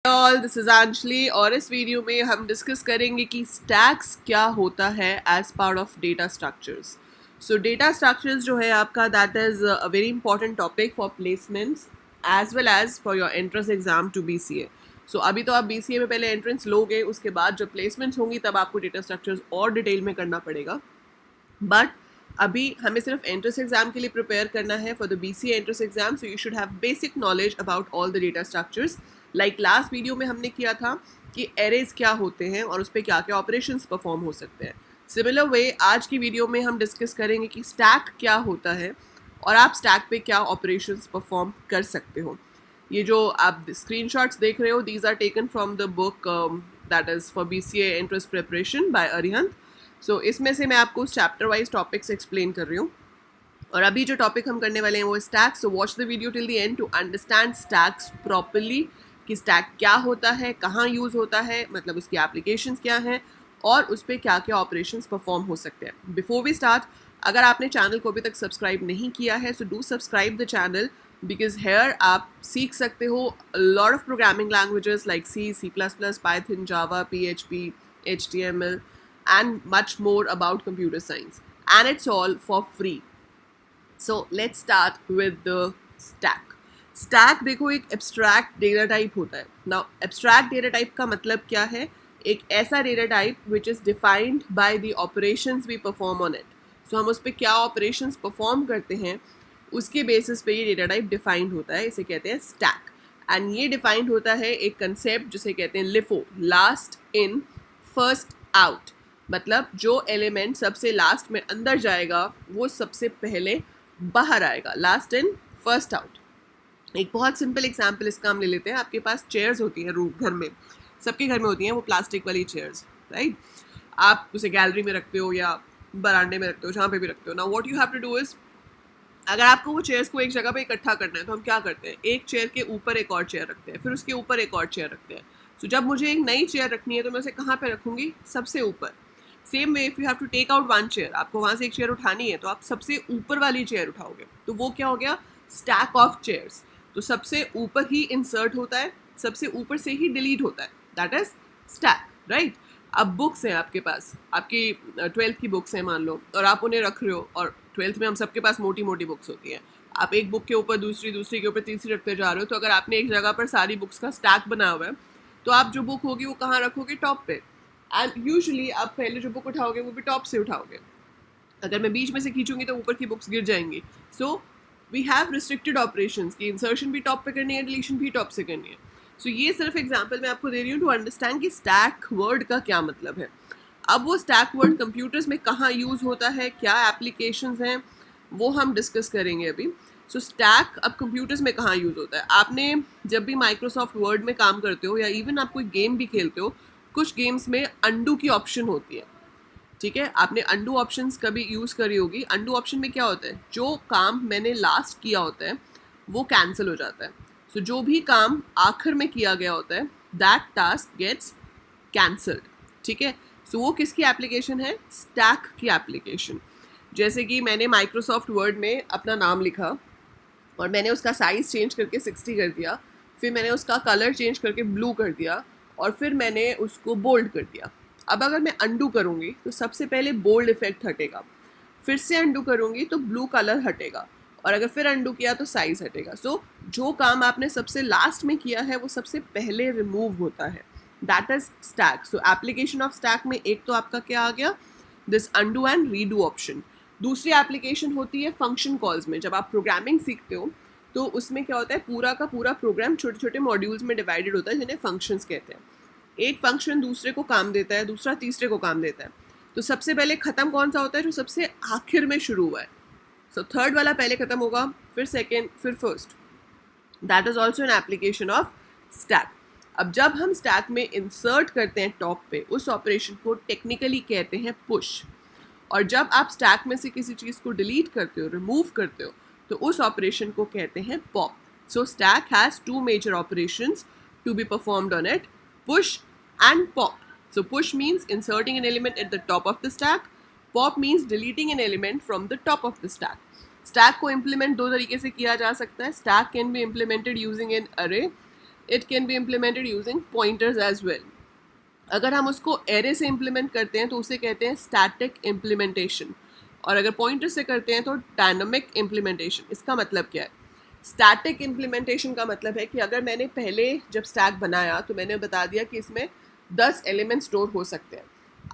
All this is Anjali और इस video में हम डिस्कस करेंगे कि स्टैक्स क्या होता है as part of data structures. So data structures जो है आपका that is a very important topic for placements as well as for your entrance exam to BCA। सो अभी तो आप BCA में पहले एंट्रेंस लोगे, उसके बाद जब प्लेसमेंट्स होंगी तब आपको डेटा स्ट्रक्चर्स और डिटेल में करना पड़ेगा। बट अभी हमें सिर्फ एंट्रेंस एग्जाम के लिए प्रिपेयर करना है for the BCA entrance exam. So you should have basic knowledge about all the data structures. Like last video में हमने किया था कि एरेज क्या होते हैं और उस पर क्या क्या ऑपरेशंस परफॉर्म हो सकते हैं। सिमिलर वे आज की वीडियो में हम डिस्कस करेंगे कि स्टैक क्या होता है और आप स्टैक पे क्या ऑपरेशंस परफॉर्म कर सकते हो। ये जो आप स्क्रीनशॉट्स देख रहे हो these are taken from the book that is for BCA entrance preparation by Arihant. So इसमें से मैं आपको चैप्टर वाइज टॉपिक्स एक्सप्लेन कर रही हूँ और अभी जो टॉपिक हम करने वाले हैं वो stacks. So watch the video till the end to understand stacks properly कि स्टैक क्या होता है, कहाँ यूज़ होता है, मतलब उसकी एप्लीकेशंस क्या हैं और उस पर क्या क्या ऑपरेशंस परफॉर्म हो सकते हैं। बिफोर वी स्टार्ट, अगर आपने चैनल को अभी तक सब्सक्राइब नहीं किया है so do subscribe the channel because here आप सीख सकते हो lot of programming languages like C++, Python, Java, PHP, HTML and much more about computer science, and it's all for free. So let's start with the stack. Stack देखो एक abstract data type होता है. Now abstract data type का मतलब क्या है? एक ऐसा data type which is defined by the operations we perform on it. So हम उस पर क्या operations perform करते हैं उसके basis पे ये data type defined होता है, इसे कहते हैं stack. And ये defined होता है एक concept जिसे कहते हैं LIFO, last in first out. मतलब जो एलिमेंट सबसे लास्ट में अंदर जाएगा वो सबसे पहले बाहर आएगा, लास्ट इन फर्स्ट आउट। एक बहुत सिंपल एग्जांपल इसका हम ले लेते हैं। आपके पास चेयर्स होती हैं रूम घर में, सबके घर में होती हैं वो प्लास्टिक वाली चेयर्स, राइट। आप उसे गैलरी में रखते हो या बरांडे में रखते हो, जहाँ पे भी रखते हो। Now what you have to do is, अगर आपको वो चेयर्स को एक जगह पे इकट्ठा करना है तो हम क्या करते हैं, एक चेयर के ऊपर एक और चेयर रखते हैं, फिर उसके ऊपर एक और चेयर रखते हैं। तो जब मुझे एक नई चेयर रखनी है तो मैं उसे कहाँ पे रखूँगी, सबसे ऊपर। Same way if you have to take out one chair, आपको वहाँ से एक चेयर उठानी है तो आप सबसे ऊपर वाली चेयर उठाओगे, तो वो क्या हो गया, स्टैक ऑफ चेयर्स। तो सबसे ऊपर ही इंसर्ट होता है, सबसे ऊपर से ही डिलीट होता है, दैट इज स्टैक, राइट। अब बुक्स हैं आपके पास, आपकी 12th की बुक्स हैं मान लो, और आप उन्हें रख रहे हो, और 12th में हम सबके पास मोटी मोटी बुक्स होती हैं। आप एक बुक के ऊपर दूसरी, दूसरी के ऊपर तीसरी रखते जा रहे हो, तो अगर आपने एक जगह पर सारी बुक्स का स्टैक बनाया हुआ है तो आप जो बुक होगी वो कहाँ रखोगे, टॉप पे। एंड यूजुअली आप पहले जो बुक उठाओगे वो भी टॉप से उठाओगे, अगर मैं बीच में से खींचूंगी तो ऊपर की बुक्स गिर जाएंगी। So we have restricted operations की इंसर्शन भी टॉप पे करनी है, डिलीशन भी टॉप से करनी है। सो ये सिर्फ एग्जांपल मैं आपको दे रही हूँ टू अंडरस्टैंड कि स्टैक वर्ड का क्या मतलब है। अब वो स्टैक वर्ड कंप्यूटर्स में कहाँ यूज़ होता है, क्या एप्लीकेशंस हैं, वो हम डिस्कस करेंगे अभी। सो स्टैक अब कंप्यूटर्स में कहाँ यूज़ होता है, आपने जब भी माइक्रोसॉफ्ट वर्ड में काम करते हो या इवन आप कोई गेम भी खेलते हो, कुछ गेम्स में अंडू की ऑप्शन होती है, ठीक है। आपने अंडू ऑप्शंस कभी यूज़ करी होगी। अंडू ऑप्शन में क्या होता है, जो काम मैंने लास्ट किया होता है वो कैंसिल हो जाता है। सो जो भी काम आखिर में किया गया होता है दैट टास्क गेट्स कैंसल्ड, ठीक है। सो वो किसकी एप्लीकेशन है, स्टैक की एप्लीकेशन। जैसे कि मैंने माइक्रोसॉफ्ट वर्ड में अपना नाम लिखा और मैंने उसका साइज़ चेंज करके 60 कर दिया, फिर मैंने उसका कलर चेंज करके ब्लू कर दिया और फिर मैंने उसको बोल्ड कर दिया। अब अगर मैं अंडू करूँगी तो सबसे पहले बोल्ड इफेक्ट हटेगा, फिर से अंडू करूँगी तो ब्लू कलर हटेगा, और अगर फिर अंडू किया तो साइज़ हटेगा। सो जो काम आपने सबसे लास्ट में किया है वो सबसे पहले रिमूव होता है, that is stack. So application of stack में एक तो आपका क्या आ गया, this undo and redo option. दूसरी एप्लीकेशन होती है फंक्शन कॉल्स में। जब आप प्रोग्रामिंग सीखते हो तो उसमें क्या होता है, पूरा का पूरा प्रोग्राम छोटे छोटे मॉड्यूल्स में डिवाइडेड होता है जिन्हें फंक्शंस कहते हैं। एक फंक्शन दूसरे को काम देता है, दूसरा तीसरे को काम देता है। तो सबसे पहले ख़त्म कौन सा होता है, जो सबसे आखिर में शुरू हुआ है। सो थर्ड वाला पहले ख़त्म होगा, फिर सेकेंड, फिर first. That is also an application of stack. अब जब हम स्टैक में इंसर्ट करते हैं टॉप पे, उस ऑपरेशन को टेक्निकली कहते हैं पुश। और जब आप स्टैक में से किसी चीज़ को डिलीट करते हो, रिमूव करते हो, तो उस ऑपरेशन को कहते हैं pop. So stack has two major operations to be performed on it, push and pop. So push means inserting an element at the top of the stack. Pop means deleting an element from the top of the stack. Stack को implement दो तरीके से किया जा सकता है. Stack can be implemented using an array it can be implemented using pointers as well. अगर हम उसको एरे से इम्प्लीमेंट करते हैं तो उसे कहते हैं स्टैटिक इम्प्लीमेंटेशन, और अगर पॉइंटर से करते हैं तो डायनामिक इम्प्लीमेंटेशन. इसका मतलब क्या है? स्टैटिक इम्प्लीमेंटेशन का मतलब है कि अगर मैंने पहले जब स्टैक बनाया तो मैंने बता दिया कि इसमें 10 एलिमेंट स्टोर हो सकते हैं.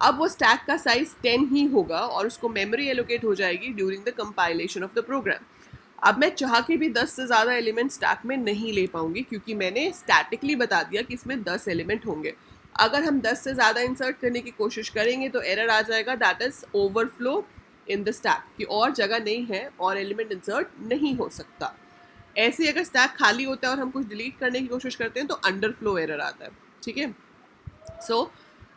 अब वो स्टैक का साइज 10 ही होगा और उसको मेमोरी एलोकेट हो जाएगी during the compilation of the program. अब मैं चाह के भी 10 से ज़्यादा एलिमेंट स्टैक में नहीं ले पाऊंगी क्योंकि मैंने स्टैटिकली बता दिया कि इसमें 10 एलिमेंट होंगे. अगर हम 10 से ज़्यादा इंसर्ट करने की कोशिश करेंगे तो एरर आ जाएगा, that is overflow in the stack, कि और जगह नहीं है और एलिमेंट इंसर्ट नहीं हो सकता. ऐसे अगर स्टैक खाली होता है और हम कुछ डिलीट करने की कोशिश करते हैं तो अंडरफ्लो एरर आता है. ठीक है. So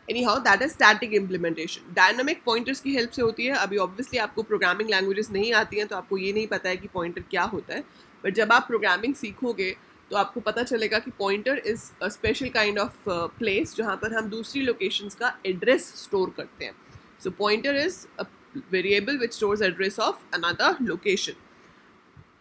any how that is static implementation. Dynamic pointers की हेल्प से होती है. अभी ऑब्वियसली आपको प्रोग्रामिंग लैंग्वेजेस नहीं आती हैं तो आपको ये नहीं पता है कि पॉइंटर क्या होता है, बट जब आप प्रोग्रामिंग सीखोगे तो आपको पता चलेगा कि pointer is a special kind of place जहाँ पर हम दूसरी लोकेशंस का एड्रेस स्टोर करते हैं. So pointer is a variable which stores address of another location.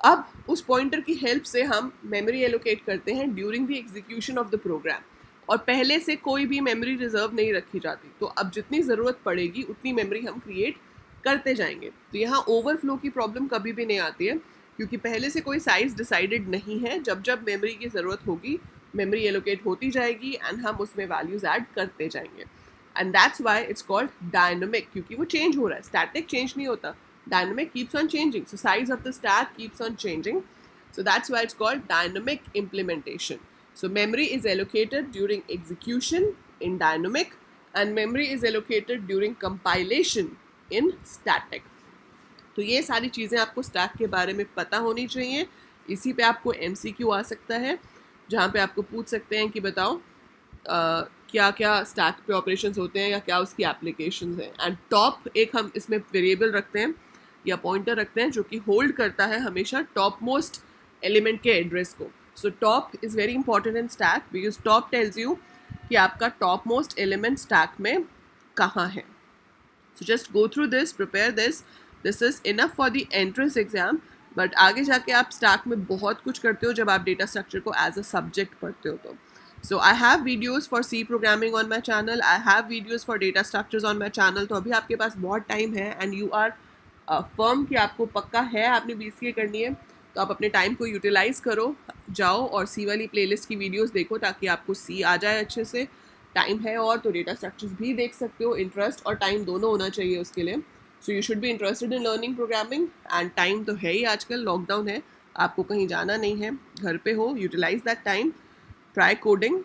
अब उस पॉइंटर की हेल्प से हम मेमोरी एलोकेट करते हैं during the execution of the program, और पहले से कोई भी मेमोरी रिजर्व नहीं रखी जाती. तो अब जितनी ज़रूरत पड़ेगी उतनी मेमोरी हम क्रिएट करते जाएंगे. तो यहाँ ओवरफ्लो की प्रॉब्लम कभी भी नहीं आती है क्योंकि पहले से कोई साइज डिसाइडेड नहीं है. जब जब मेमोरी की ज़रूरत होगी मेमोरी एलोकेट होती जाएगी एंड हम उसमें वैल्यूज़ ऐड करते जाएंगे. And that's why it's called dynamic, क्योंकि वो चेंज हो रहा है. स्टैटिक चेंज नहीं होता, dynamic keeps on changing, so size of the stack keeps on changing, so that's why it's called dynamic implementation. So memory is allocated during execution in dynamic and memory is allocated during compilation in static. तो ये सारी चीज़ें आपको stack के बारे में पता होनी चाहिए. इसी पे आपको MCQ आ सकता है जहाँ पे आपको पूछ सकते हैं कि बताओ क्या क्या स्टैक पे ऑपरेशंस होते हैं या क्या उसकी एप्लीकेशंस हैं. एंड टॉप एक हम इसमें वेरिएबल रखते हैं या पॉइंटर रखते हैं जो कि होल्ड करता है हमेशा टॉप मोस्ट एलिमेंट के एड्रेस को. So top is very important in stack because top tells you कि आपका टॉप मोस्ट एलिमेंट स्टैक में कहाँ है. So just go through this, prepare this is enough for the entrance exam. But आगे जाके आप स्टैक में बहुत कुछ करते हो जब आप डेटा स्ट्रक्चर को एज अ सब्जेक्ट पढ़ते हो. तो So I have videos for C programming on my channel. I have videos for data structures on my channel. तो अभी आपके पास बहुत टाइम है एंड यू आर फर्म कि आपको पक्का है आपने BCA करनी है तो आप अपने टाइम को यूटिलाइज़ करो, जाओ और C वाली प्लेलिस्ट की वीडियोस देखो ताकि आपको C आ जाए अच्छे से. टाइम है और तो डेटा स्ट्रक्चर्स भी देख सकते हो. इंटरेस्ट और टाइम दोनों होना चाहिए उसके लिए. So you should be interested in learning programming and time तो है ही. आजकल लॉकडाउन है, आपको कहीं जाना नहीं है, घर पे हो, utilise that time, try coding.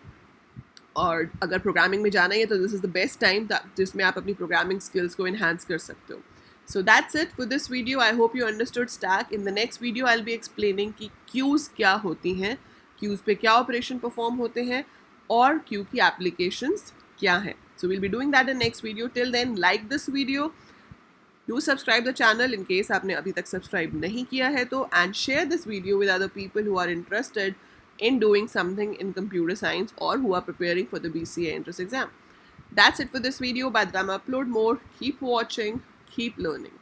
और अगर प्रोग्रामिंग में जाना ही है तो this is the best time जिसमें आप अपनी प्रोग्रामिंग स्किल्स को इन्हांस कर सकते हो. So that's it for this video. I hope you understood stack. In the next video I will be explaining कि क्यूज़ क्या होती हैं, क्यूज़ पे क्या ऑपरेशन परफॉर्म होते हैं और क्यू की एप्लीकेशंस क्या हैं. So will be doing that in next video. Till then like this video, do subscribe the channel in case आपने अभी तक सब्सक्राइब नहीं किया है तो, and share this video with other people who are interested in doing something in computer science or who are preparing for the BCA entrance exam. That's it for this video. By the time I upload more, keep watching, keep learning.